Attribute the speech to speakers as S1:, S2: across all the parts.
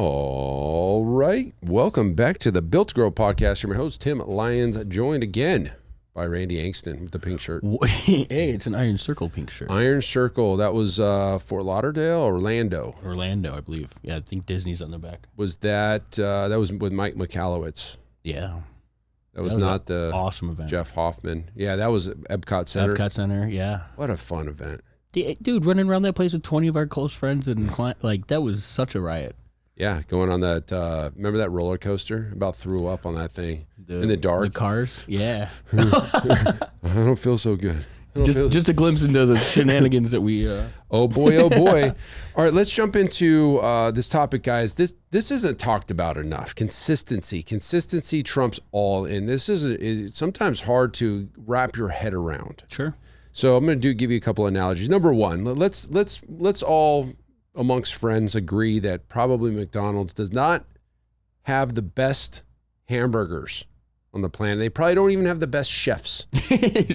S1: All right. Welcome back to the Built to Grow podcast. I'm your host, Tim Lyons, joined again by Randy Angston with the pink shirt.
S2: Hey, it's an Iron Circle pink shirt.
S1: Iron Circle. That was Fort Lauderdale, Orlando,
S2: I believe. Yeah, I think Disney's on the back.
S1: Was that was with Mike Michalowicz?
S2: Yeah.
S1: That was not the
S2: awesome event.
S1: Jeff Hoffman. Yeah, that was Epcot Center.
S2: Epcot Center, yeah.
S1: What a fun event.
S2: Dude, running around that place with 20 of our close friends and that was such a riot.
S1: Yeah, going on that, remember that roller coaster? About threw up on that thing in the dark.
S2: The cars, yeah.
S1: I don't feel so good.
S2: Just a glimpse into the shenanigans that we...
S1: Oh boy, oh boy. All right, let's jump into this topic, guys. This isn't talked about enough. Consistency. Consistency trumps all, and it's sometimes hard to wrap your head around.
S2: Sure.
S1: So I'm going to give you a couple analogies. Number one, let's all amongst friends agree that probably McDonald's does not have the best hamburgers on the planet. They probably don't even have the best chefs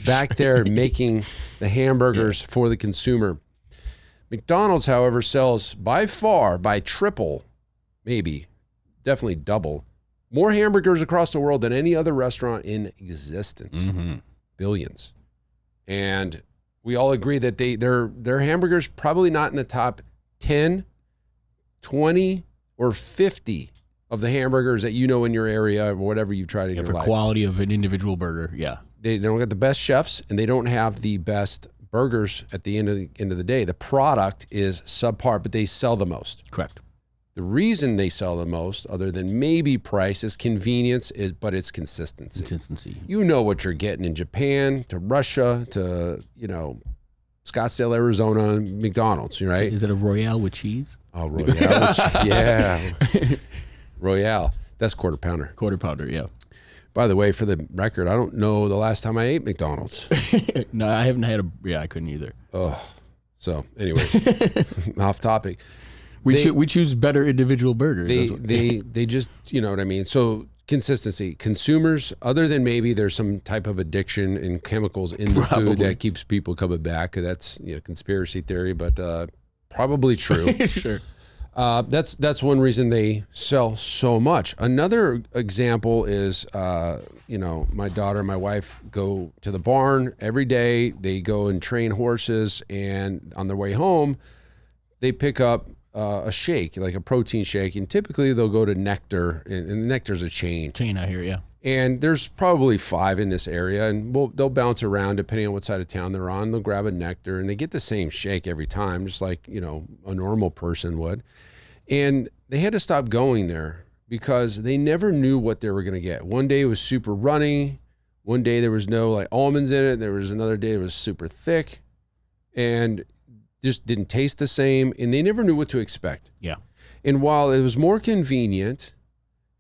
S1: back there making the hamburgers for the consumer. McDonald's, however, sells by triple, maybe, definitely double, more hamburgers across the world than any other restaurant in existence.
S2: Mm-hmm.
S1: Billions. And we all agree that their hamburgers probably not in the top 10, 20, or 50 of the hamburgers that you know in your area or whatever you tried in your life.
S2: For quality of an individual burger, yeah.
S1: They don't get the best chefs, and they don't have the best burgers at the end of the day. The product is subpar, but they sell the most.
S2: Correct.
S1: The reason they sell the most, other than maybe price, is convenience, but it's consistency.
S2: Consistency.
S1: You know what you're getting in Japan, to Russia, to, Scottsdale, Arizona, McDonald's, right?
S2: Is it a Royale with cheese?
S1: Oh, Royale. Yeah. Royale. That's quarter pounder.
S2: Quarter pounder, yeah.
S1: By the way, for the record, I don't know the last time I ate McDonald's.
S2: No, I haven't had I couldn't either.
S1: Oh, so anyways, off topic.
S2: We choose better individual burgers.
S1: They just, you know what I mean? So consistency. Consumers, other than maybe there's some type of addiction in chemicals in the food that keeps people coming back. That's conspiracy theory, but probably true.
S2: Sure.
S1: That's one reason they sell so much. Another example is, my daughter and my wife go to the barn every day. They go and train horses, and on their way home, they pick up a shake, like a protein shake, and typically they'll go to Nectar, and Nectar's a chain.
S2: Chain out here, yeah. And
S1: there's probably 5 in this area, and they'll bounce around depending on what side of town they're on. They'll grab a Nectar, and they get the same shake every time, just like, a normal person would. And they had to stop going there because they never knew what they were going to get. One day it was super runny. One day there was no almonds in it. There was another day it was super thick and just didn't taste the same. And they never knew what to expect.
S2: Yeah.
S1: And while it was more convenient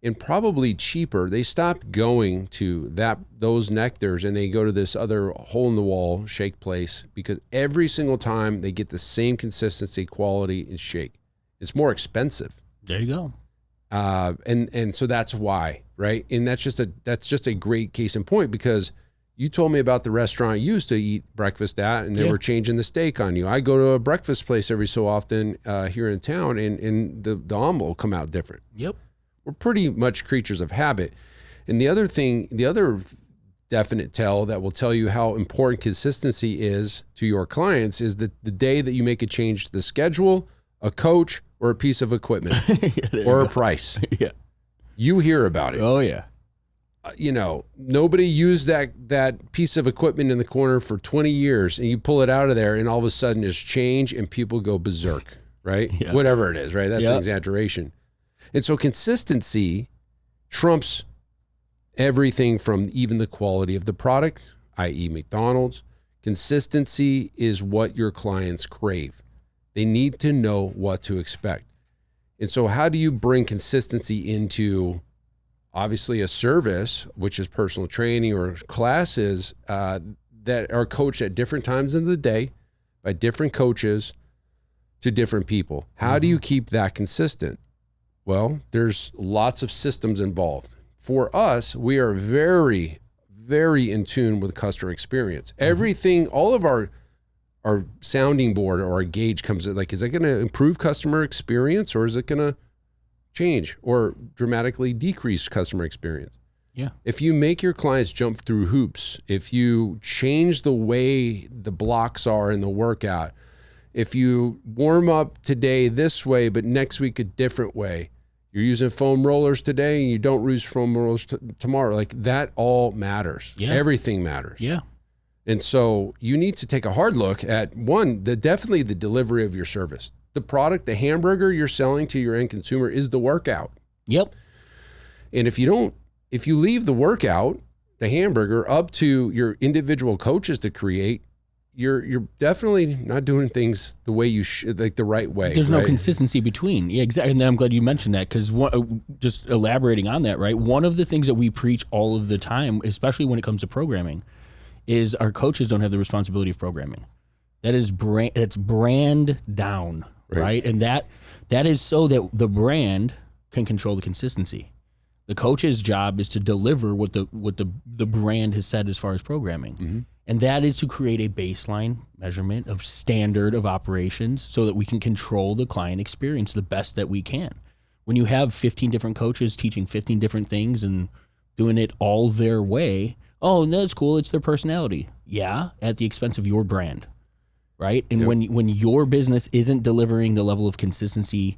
S1: and probably cheaper, they stopped going to those Nectars and they go to this other hole-in-the-wall shake place because every single time they get the same consistency, quality, and shake. It's more expensive.
S2: There you go.
S1: And so that's why, right? And that's just a great case in point because you told me about the restaurant you used to eat breakfast at, and they were changing the steak on you. I go to a breakfast place every so often here in town, and the omelet will come out different.
S2: Yep.
S1: We're pretty much creatures of habit. And the other definite tell that will tell you how important consistency is to your clients is that the day that you make a change to the schedule, a coach, or a piece of equipment, or a price.
S2: Yeah.
S1: You hear about it.
S2: Oh, yeah.
S1: Nobody used that piece of equipment in the corner for 20 years, and you pull it out of there, and all of a sudden there's change, and people go berserk, right?
S2: Yeah.
S1: Whatever it is, right? That's an exaggeration. And so consistency trumps everything from even the quality of the product, i.e. McDonald's. Consistency is what your clients crave. They need to know what to expect. And so how do you bring consistency into obviously a service, which is personal training or classes that are coached at different times of the day by different coaches to different people? How do you keep that consistent? Well, there's lots of systems involved. For us, we are very, very in tune with customer experience. Everything, all of our sounding board or our gauge comes in, like, is it going to improve customer experience or is it going to change or dramatically decrease customer experience.
S2: Yeah.
S1: If you make your clients jump through hoops, if you change the way the blocks are in the workout, if you warm up today this way, but next week a different way, you're using foam rollers today and you don't use foam rollers tomorrow, like that all matters.
S2: Yeah.
S1: Everything matters.
S2: Yeah.
S1: And so you need to take a hard look at definitely the delivery of your service. The product, the hamburger you're selling to your end consumer is the workout.
S2: Yep.
S1: And if you leave the workout, the hamburger, up to your individual coaches to create, you're definitely not doing things the way you should, like the right way.
S2: There's
S1: right?
S2: no consistency between. Yeah, exactly. And I'm glad you mentioned that, because just elaborating on that, right? One of the things that we preach all of the time, especially when it comes to programming, is our coaches don't have the responsibility of programming. It's brand down, right? And that is so that the brand can control the consistency. The coach's job is to deliver what the brand has said as far as programming. Mm-hmm. And that is to create a baseline measurement of standard of operations so that we can control the client experience the best that we can. When you have 15 different coaches teaching 15 different things and doing it all their way, oh, that's cool, it's their personality. Yeah, at the expense of your brand, right? And
S1: Yep.
S2: when your business isn't delivering the level of consistency,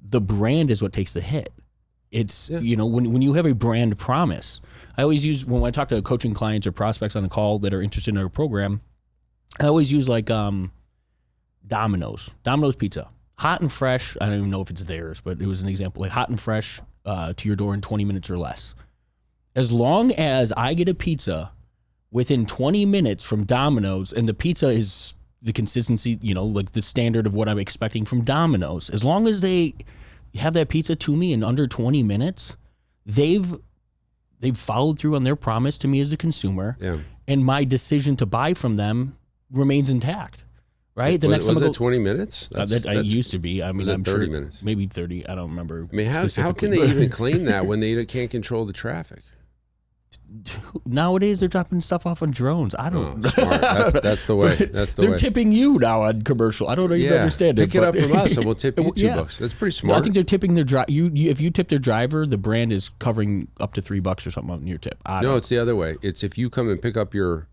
S2: the brand is what takes the hit. It's, when you have a brand promise, I always use, when I talk to coaching clients or prospects on a call that are interested in our program, I always use like Domino's pizza, hot and fresh. I don't even know if it's theirs, but it was an example, like hot and fresh to your door in 20 minutes or less. As long as I get a pizza within 20 minutes from Domino's and the pizza is the consistency, like the standard of what I'm expecting from Domino's, as long as they have that pizza to me in under 20 minutes, they've followed through on their promise to me as a consumer, and my decision to buy from them remains intact. Right?
S1: Was it 20 minutes?
S2: It used to be. I mean, I'm
S1: 30
S2: sure
S1: minutes?
S2: Maybe 30. I don't remember.
S1: I mean, how can they even claim that when they can't control the traffic?
S2: Nowadays, they're dropping stuff off on drones. I don't.
S1: Smart. That's the way. That's the way.
S2: They're tipping you now on commercial. I don't know. You understand it.
S1: Pick it up from us, and we'll tip you $2. That's pretty smart.
S2: I think they're tipping their driver. If you tip their driver, the brand is covering up to $3 or something on your tip.
S1: No, it's the other way. It's if you come and pick up your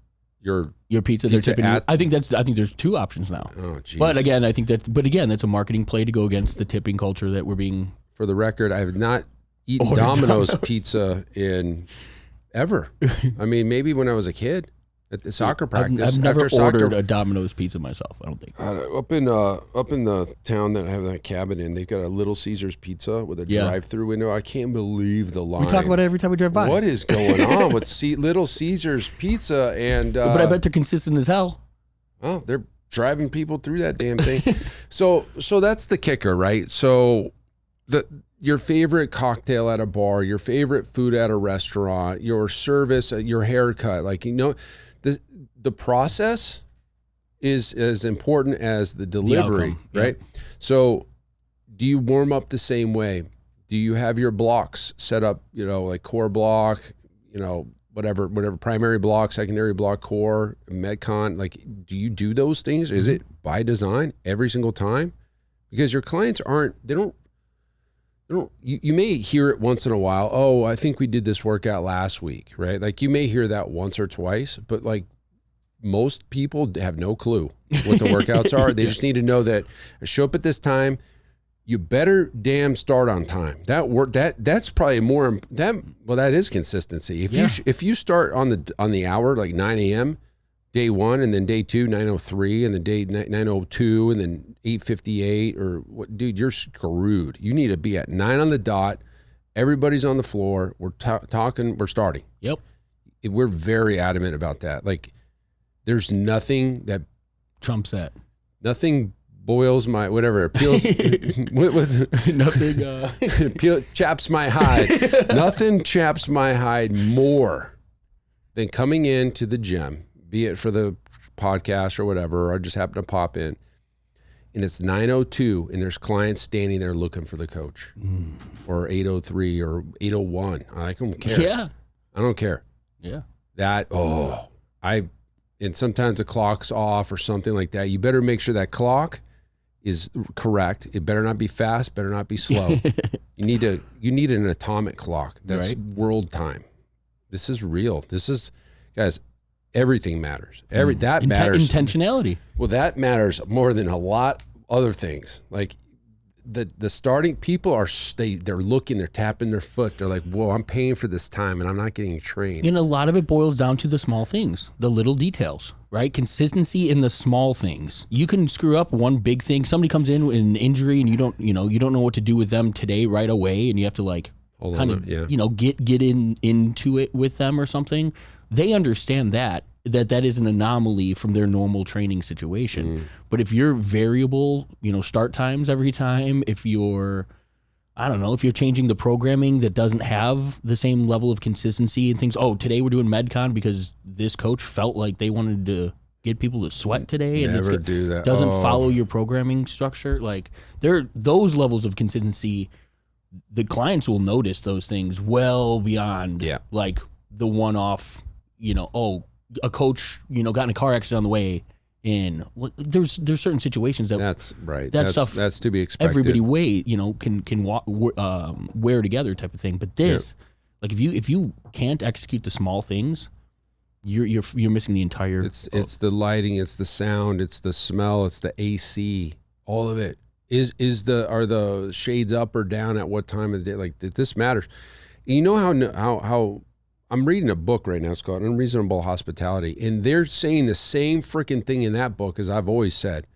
S2: pizza, they're tipping you. I think there's two options now.
S1: Oh, geez.
S2: But again, that's a marketing play to go against the tipping culture that we're being.
S1: For the record, I have not eaten Domino's pizza in ever. I mean, maybe when I was a kid at the soccer practice.
S2: I've never ordered a Domino's pizza myself. I don't think.
S1: Up in the town that I have that cabin in, they've got a Little Caesars pizza with a drive-through window. I can't believe the line.
S2: We talk about it every time we drive by.
S1: What is going on with Little Caesars pizza? And
S2: but I bet they're consistent as hell.
S1: Oh, they're driving people through that damn thing. So that's the kicker, right? So your favorite cocktail at a bar, your favorite food at a restaurant, your service, your haircut, the process is as important as the delivery, right? Yeah. So do you warm up the same way? Do you have your blocks set up, like core block, whatever primary block, secondary block, core, Metcon, like do you do those things? Is it by design every single time? Because your clients you may hear it once in a while. Oh, I think we did this workout last week, right? Like you may hear that once or twice, but like most people have no clue what the workouts are. They just need to know that I show up at this time. You better damn start on time. That's probably more that is consistency. If you start on the hour like 9 a.m. day one, and then day two 9:03, and then day 9:02, and then 8:58, or what? Dude, you're screwed. You need to be at 9 on the dot. Everybody's on the floor. We're talking. We're starting.
S2: Yep.
S1: We're very adamant about that. Like, there's nothing that
S2: trumps that.
S1: Nothing boils my whatever. Peels. What was it?
S2: Nothing.
S1: Chaps my hide. Nothing chaps my hide more than coming into the gym, be it for the podcast or whatever, or I just happen to pop in, and it's 9:02, and there's clients standing there looking for the coach, or 8:03 or 8:01. I don't care.
S2: Yeah,
S1: I don't care.
S2: Yeah,
S1: and sometimes the clock's off or something like that. You better make sure that clock is correct. It better not be fast, better not be slow. You need an atomic clock. That's
S2: Right.
S1: world time. This is real. This is, guys, everything matters. That matters.
S2: Intentionality.
S1: Well, that matters more than a lot other things. Like the starting people they're looking, they're tapping their foot. They're like, whoa, I'm paying for this time and I'm not getting trained.
S2: And a lot of it boils down to the small things, the little details, right? Consistency in the small things. You can screw up one big thing. Somebody comes in with an injury and you don't know what to do with them today right away, and you have to like get into it with them or something. They understand that is an anomaly from their normal training situation. But if you're variable, start times every time, if you're changing the programming that doesn't have the same level of consistency and things, today we're doing MedCon because this coach felt like they wanted to get people to sweat today and doesn't follow your programming structure. Like those levels of consistency, the clients will notice those things well beyond like the one-off, a coach, got in a car accident on the way in. There's certain situations that's right. That's
S1: to be expected.
S2: Everybody can wear together type of thing. But this, like if you can't execute the small things, you're missing the entire.
S1: It's the lighting, it's the sound, it's the smell, it's the AC, all of it. Are the shades up or down at what time of the day? Like this matters. You know how I'm reading a book right now. It's called Unreasonable Hospitality. And they're saying the same freaking thing in that book as I've always said.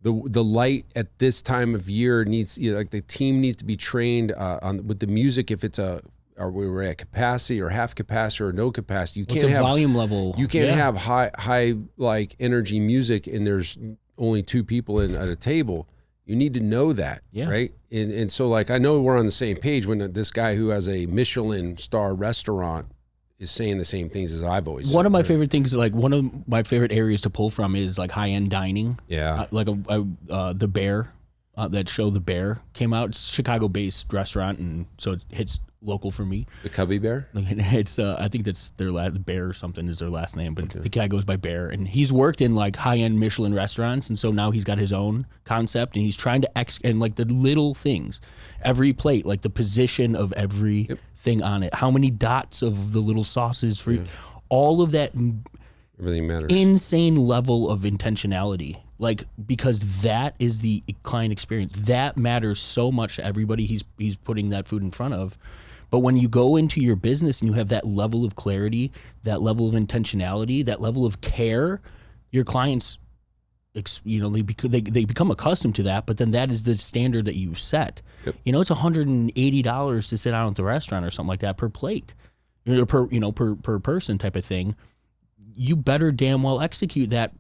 S1: The light at this time of year needs, like the team needs to be trained with the music. If it's are we at capacity or half capacity or no capacity, you can't have
S2: volume level.
S1: You can't have high like energy music and there's only two people at a table. You need to know that, right? And so like I know we're on the same page when this guy who has a Michelin star restaurant is saying the same things as I've always said.
S2: One of my favorite things, like one of my favorite areas to pull from is like high-end dining. Yeah. Like The Bear, that show The Bear came out. It's a Chicago-based restaurant, and so it hits local for me.
S1: The Cubby Bear?
S2: It's I think that's their Bear or something is their last name, but the guy goes by Bear, and he's worked in like high-end Michelin restaurants, and so now he's got his own concept, and he's trying to and like the little things, every plate, like the position of every thing on it, how many dots of the little sauces for all of that.
S1: Everything matters.
S2: Insane level of intentionality, like because that is the client experience that matters so much to everybody he's putting that food in front of. But when you go into your business and you have that level of clarity, that level of intentionality, that level of care, your clients, they become accustomed to that. But then that is the standard that you've set. Yep. It's $180 to sit down at the restaurant or something like that per plate, per person type of thing. You better damn well execute that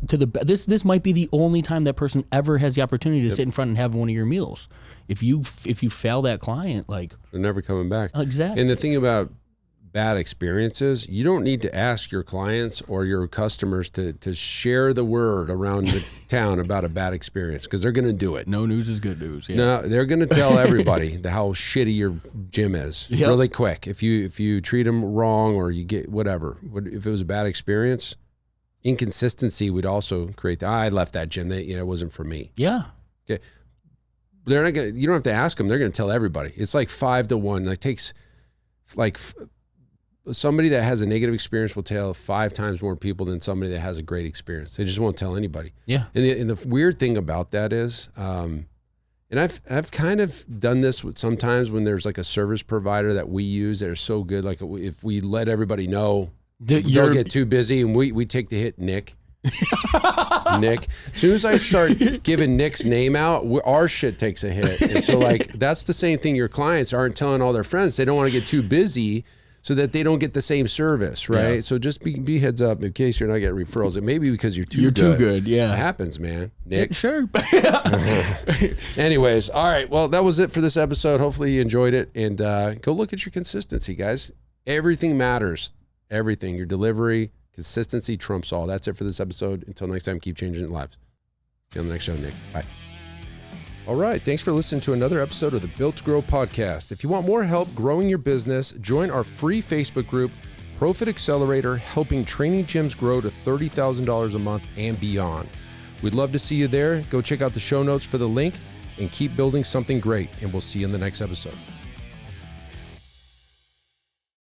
S2: to the this might be the only time that person ever has the opportunity to sit in front and have one of your meals. If you fail that client, like
S1: they're never coming back.
S2: Exactly.
S1: And the thing about bad experiences, you don't need to ask your clients or your customers to share the word around the town about a bad experience because they're going to do it.
S2: No news is good news. Yeah.
S1: No, they're going to tell everybody how shitty your gym is really quick. If you treat them wrong or you get whatever, if it was a bad experience, inconsistency would also create I left that gym. It wasn't for me.
S2: Yeah.
S1: Okay. They're not going to. You don't have to ask them. They're going to tell everybody. It's like 5 to 1. It takes like. Somebody that has a negative experience will tell 5 times more people than somebody that has a great experience. They just won't tell anybody. Yeah. And the weird thing about that is, and I've kind of done this with sometimes when there's like a service provider that we use that are so good. Like if we let everybody know, don't get too busy, and we take the hit, Nick. Nick. As soon as I start giving Nick's name out, our shit takes a hit. And so like that's the same thing. Your clients aren't telling all their friends. They don't want to get too busy so that they don't get the same service, right? Yeah. So just be heads up in case you're not getting referrals. It may be because you're too good. Yeah. It happens, man. Nick.
S2: Sure.
S1: Anyways, all right. Well, that was it for this episode. Hopefully you enjoyed it. And go look at your consistency, guys. Everything matters. Everything. Your delivery, consistency trumps all. That's it for this episode. Until next time, keep changing lives. See you on the next show, Nick. Bye. All right. Thanks for listening to another episode of the Built to Grow podcast. If you want more help growing your business, join our free Facebook group, Profit Accelerator, helping training gyms grow to $30,000 a month and beyond. We'd love to see you there. Go check out the show notes for the link and keep building something great. And we'll see you in the next episode.